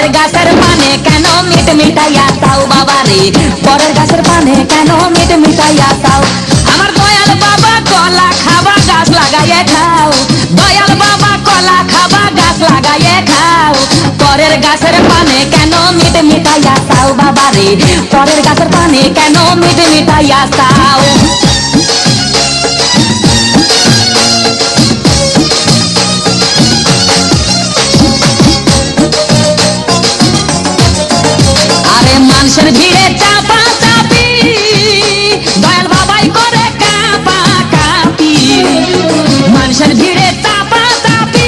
পরের গাছের পানে কেন মিট মিটাইয়া তাও বাবা রে, পরের গাছের পানে কেন মিট মিটাইয়া তাও। আমার দয়াল বাবা কলা খাবা গাছ লাগাইয়ে খাও, দয়াল বাবা কলা খাবা গাছ লাগাইয়ে খাও। পরের গাছের পানে কেন মিট মিটাইয়া তাও বাবা রে, পরের গাছের পানে কেন মিট মিটাইয়া তাও। মানুষের ভিড়ে চাপা চাপি দয়াল বাবাই করে কাপা কাপি, মানুষের ভিড়ে চাপা চাপি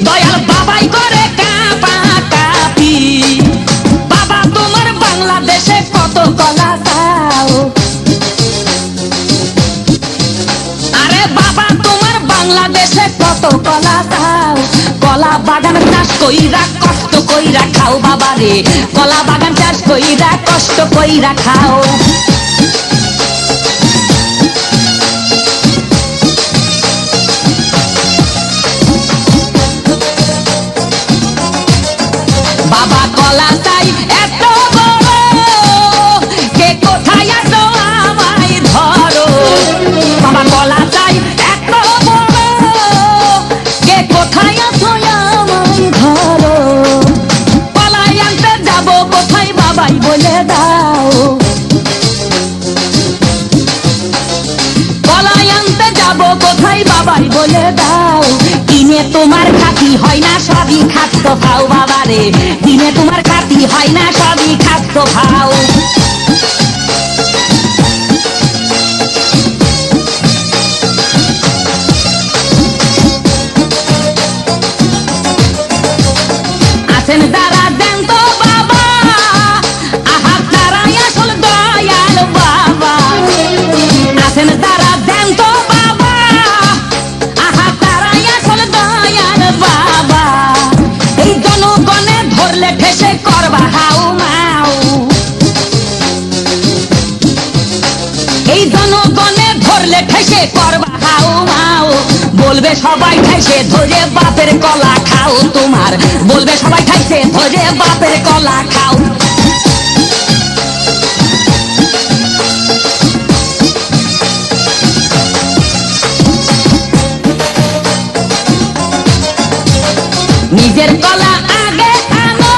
দয়াল বাবাই করে কাপা কাপি। বাবা তোমার বাংলাদেশে কত কলা দাও, আরে বাবা তোমার বাংলাদেশে কত কলা দাও। কলা বাগান চাষ কইরা কষ্ট কইরা খাও বাবা রে, কলা বাগান চাষ কইরা কষ্ট কইরা খাও। বাবা কলা চাই এত বড়, কে কোথায় আছো আমায় ধরো। বাবা কলা চাই এত বড়, কে কোথায় আছো আমায় ধরো। কলাই আনতে যাবো কোথায় বাবাই বলে দাও, কলাই আনতে যাবো কোথায় বাবাই বলে দাও। দিনে তোমার খাতি হয় না সবই খাদ্য খাও বাবা রে, দিনে তোমার খাতি হয় না সবই খাদ্য খাও। আছেন যারা দেন তো বাবা, আহা তারাই আসল দয়াল বাবা। আছেন যারা দেন তো বাবা, আহা তারাই আসল দয়াল বাবা। এই জনগণে ধরলে ঠেসে করবা হাউ মাউ, এই জনগণে ধরলে ঠেসে করবা হাউ মাউ। বলবে সবাই ঠাইছে ধরে বাপের কলা খাও তোমার, বলবে সবাই ঠাইছে ধরে বাপের কলা খাও। নিজের কলা আগে আনো,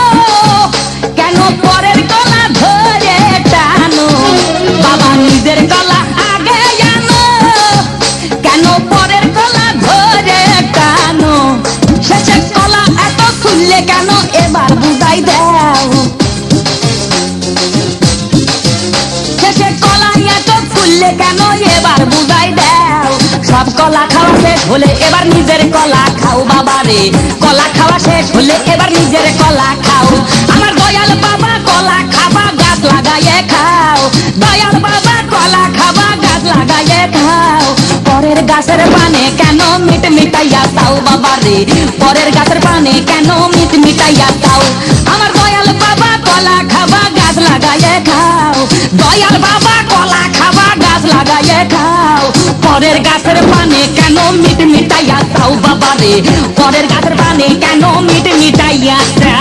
কেন পরের কলা ধরে টানো। বাবা নিজের কলা আগে আনো, কেন পরের কলা ধরে টানো। শেষের কলা এত খুললে কেন এবার বুঝাই দাও, শেষের কলা এত খুললে কেন এবার বুঝাই দাও। সব কলা খাওয়া শেষ হলে এবার নিজের কলা খাও বাবা রে, কলা খাওয়া শেষ হলে এবার নিজের কলা খাও। আমার দয়াল বাবা কলা খাবা গাছ লাগাইয়ে খাও, দয়াল বাবা কলা খাবা গাছ লাগাইয়ে খাও। পরের গাছের পানে কেন মিট মিটাইয়া তাও বাবা রে, পরের গাছের পানে কেন মিট মিটাইয়া তাও। আমার দয়াল বাবা কলা খাবা গাছ লাগাইয়ে খাও, দয়াল বাবা কলা খাবা গাছ লাগাইয়ে খাও। পরের গাছের পানে কেন মিট মিটাইয়া তাও বাবা রে, পরের গাছের পানে কেন মিট মিটাইয়া তাও।